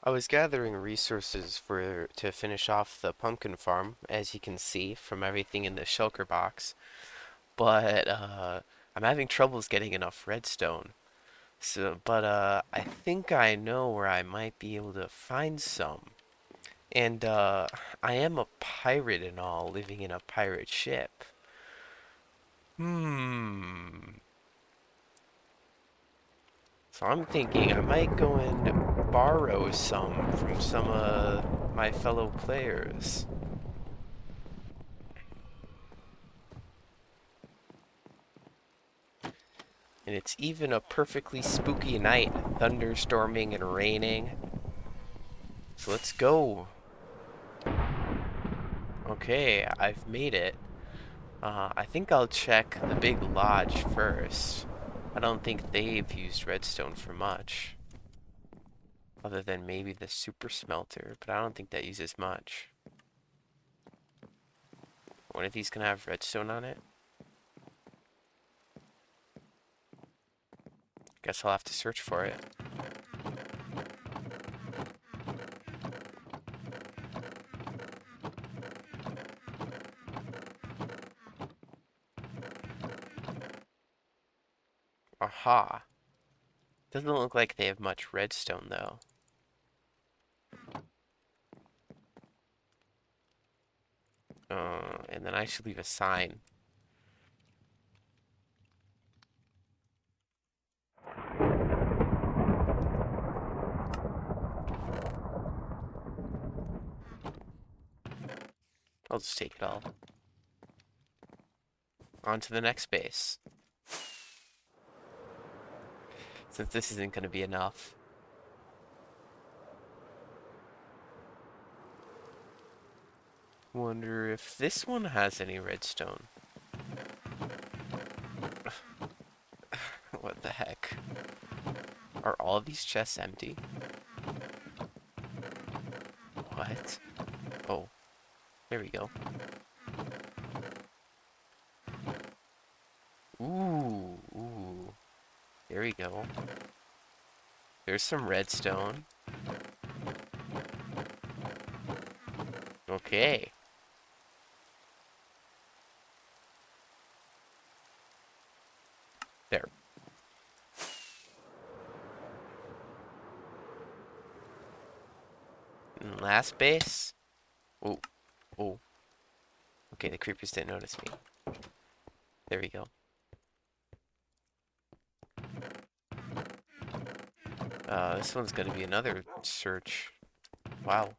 I was gathering resources to finish off the pumpkin farm, as you can see from everything in the shulker box, but I'm having troubles getting enough redstone. I think I know where I might be able to find some. And I am a pirate and all, living in a pirate ship. Hmm. So I'm thinking I might go and borrow some from some of my fellow players. And it's even a perfectly spooky night, thunderstorming and raining. So let's go. Okay, I've made it. I think I'll check the big lodge first. I don't think they've used redstone for much. Other than maybe the super smelter, but I don't think that uses much. One of these gonna have redstone on it? Guess I'll have to search for it. Aha. Doesn't look like they have much redstone though. And then I should leave a sign. I'll just take it all. On to the next base. Since this isn't going to be enough. Wonder if this one has any redstone. What the heck? Are all of these chests empty? What? Oh, there we go. Ooh. There we go. There's some redstone. Okay. There. And last base. Oh, oh. Okay, the creepers didn't notice me. There we go. This one's gonna be another search. Wow.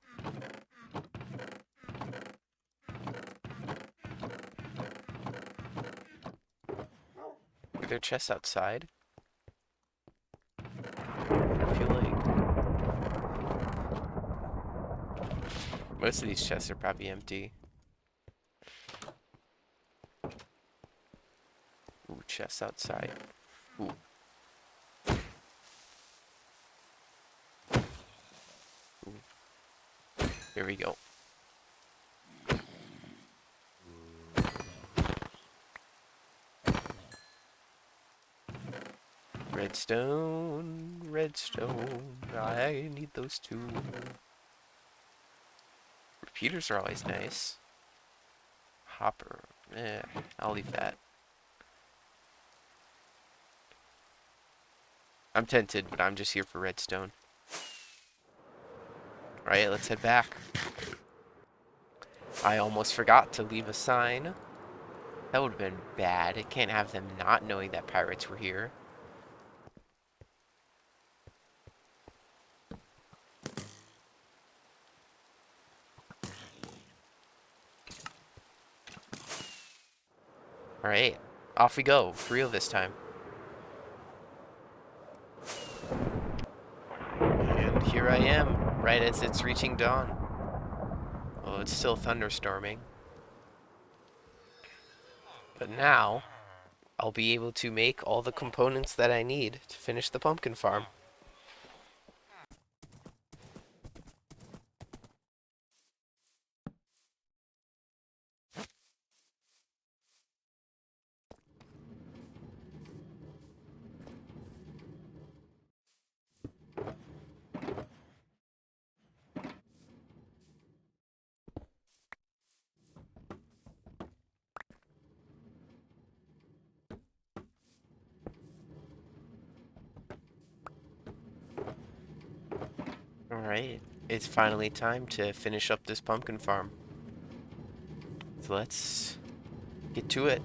Are there chests outside? I feel like most of these chests are probably empty. Ooh, chests outside. Ooh. There we go. Redstone, redstone. I need those too. Repeaters are always nice. Hopper. I'll leave that. I'm tempted, but I'm just here for redstone. Alright, let's head back. I almost forgot to leave a sign. That would have been bad. I can't have them not knowing that pirates were here. Alright, off we go. For real this time. And here I am, right as it's reaching dawn. Oh, it's still thunderstorming. But now, I'll be able to make all the components that I need to finish the pumpkin farm. Alright, it's finally time to finish up this pumpkin farm. So let's get to it.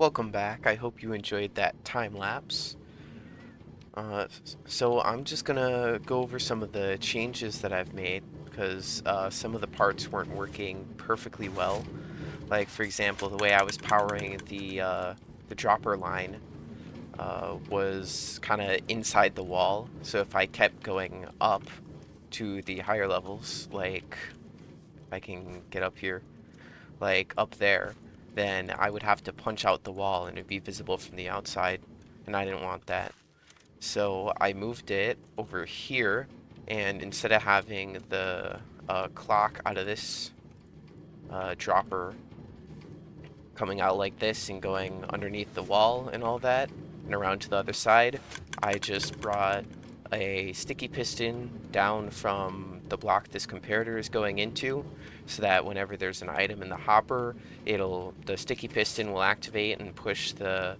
Welcome back. I hope you enjoyed that time lapse. So I'm just gonna go over some of the changes that I've made because some of the parts weren't working perfectly well. Like for example, the way I was powering the dropper line was kind of inside the wall. So if I kept going up to the higher levels, like if I can get up here, like up there, then I would have to punch out the wall and it'd be visible from the outside, and I didn't want that. So I moved it over here, and instead of having the clock out of this dropper coming out like this and going underneath the wall and all that, and around to the other side, I just brought a sticky piston down from the block this comparator is going into, so that whenever there's an item in the hopper, the sticky piston will activate and push the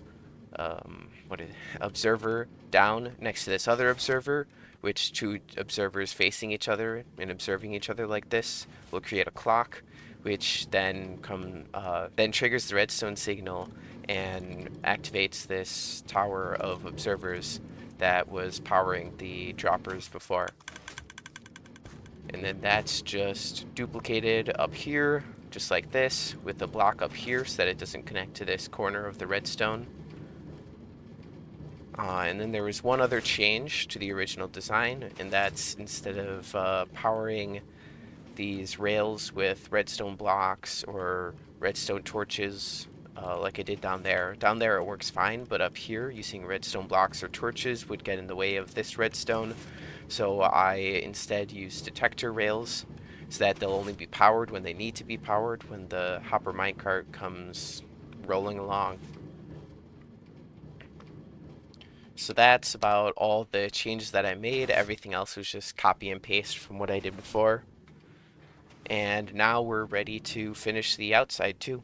what is observer down next to this other observer, which two observers facing each other and observing each other like this will create a clock, which then triggers the redstone signal and activates this tower of observers that was powering the droppers before. And then that's just duplicated up here, just like this, with the block up here so that it doesn't connect to this corner of the redstone. And then there was one other change to the original design, and that's instead of powering these rails with redstone blocks or redstone torches like I did down there. Down there it works fine, but up here using redstone blocks or torches would get in the way of this redstone. So I instead use detector rails so that they'll only be powered when they need to be powered when the hopper minecart comes rolling along. So that's about all the changes that I made. Everything else was just copy and paste from what I did before. And now we're ready to finish the outside too.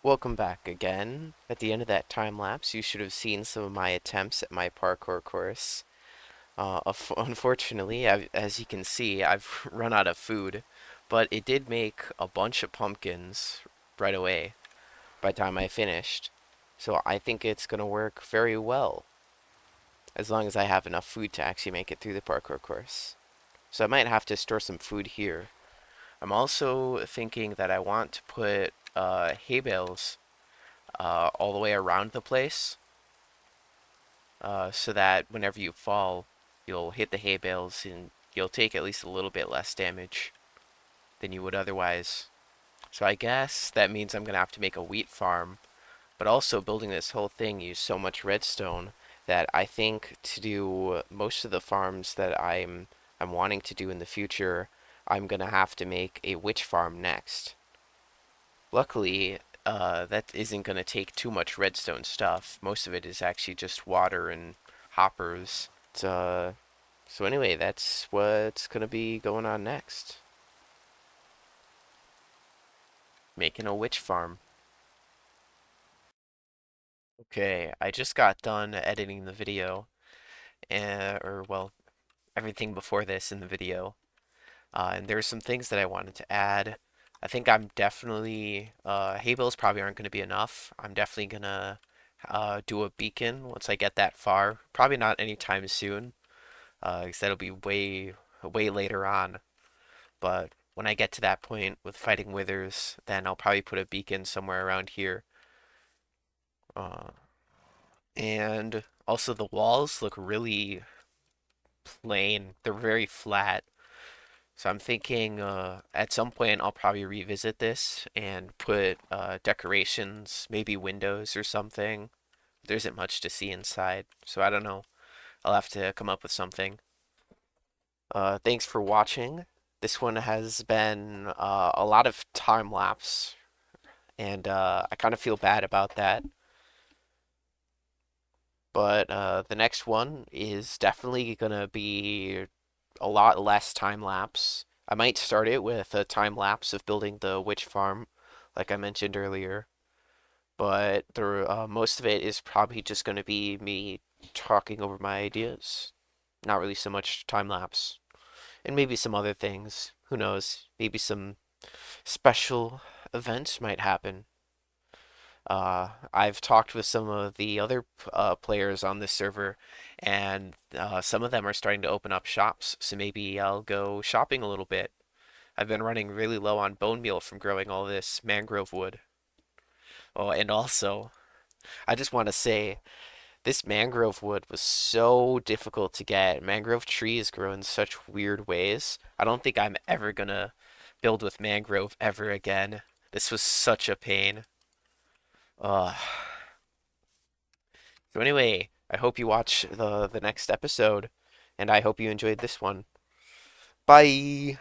Welcome back again. At the end of that time lapse, you should have seen some of my attempts at my parkour course. Unfortunately, as you can see, I've run out of food, but it did make a bunch of pumpkins right away by the time I finished. So I think it's going to work very well, as long as I have enough food to actually make it through the parkour course. So I might have to store some food here. I'm also thinking that I want to put hay bales all the way around the place, so that whenever you fall, you'll hit the hay bales and you'll take at least a little bit less damage than you would otherwise. So I guess that means I'm gonna have to make a wheat farm, but also building this whole thing used so much redstone that I think to do most of the farms that I'm wanting to do in the future, I'm gonna have to make a witch farm next. Luckily, that isn't going to take too much redstone stuff. Most of it is actually just water and hoppers. So anyway, that's what's going to be going on next. Making a witch farm. Okay, I just got done editing the video, or well, everything before this in the video. And there's some things that I wanted to add. I think I'm definitely, hay bales probably aren't going to be enough. I'm definitely going to do a beacon once I get that far. Probably not anytime soon, because that'll be way later on. But when I get to that point with fighting withers, then I'll probably put a beacon somewhere around here. Uh, and also the walls look really plain. They're very flat. So I'm thinking at some point I'll probably revisit this and put decorations, maybe windows or something. There isn't much to see inside, so I don't know. I'll have to come up with something. Thanks for watching. This one has been a lot of time lapse, and I kind of feel bad about that. But the next one is definitely gonna be a lot less time lapse. I might start it with a time lapse of building the witch farm, like I mentioned earlier. But most of it is probably just going to be me talking over my ideas. Not really so much time lapse. And maybe some other things. Who knows? Maybe some special events might happen. I've talked with some of the other players on this server, and some of them are starting to open up shops, so maybe I'll go shopping a little bit. I've been running really low on bone meal from growing all this mangrove wood. Oh, and also, I just want to say, this mangrove wood was so difficult to get. Mangrove trees grow in such weird ways. I don't think I'm ever gonna build with mangrove ever again. This was such a pain. Ugh. So anyway, I hope you watch the next episode, and I hope you enjoyed this one. Bye!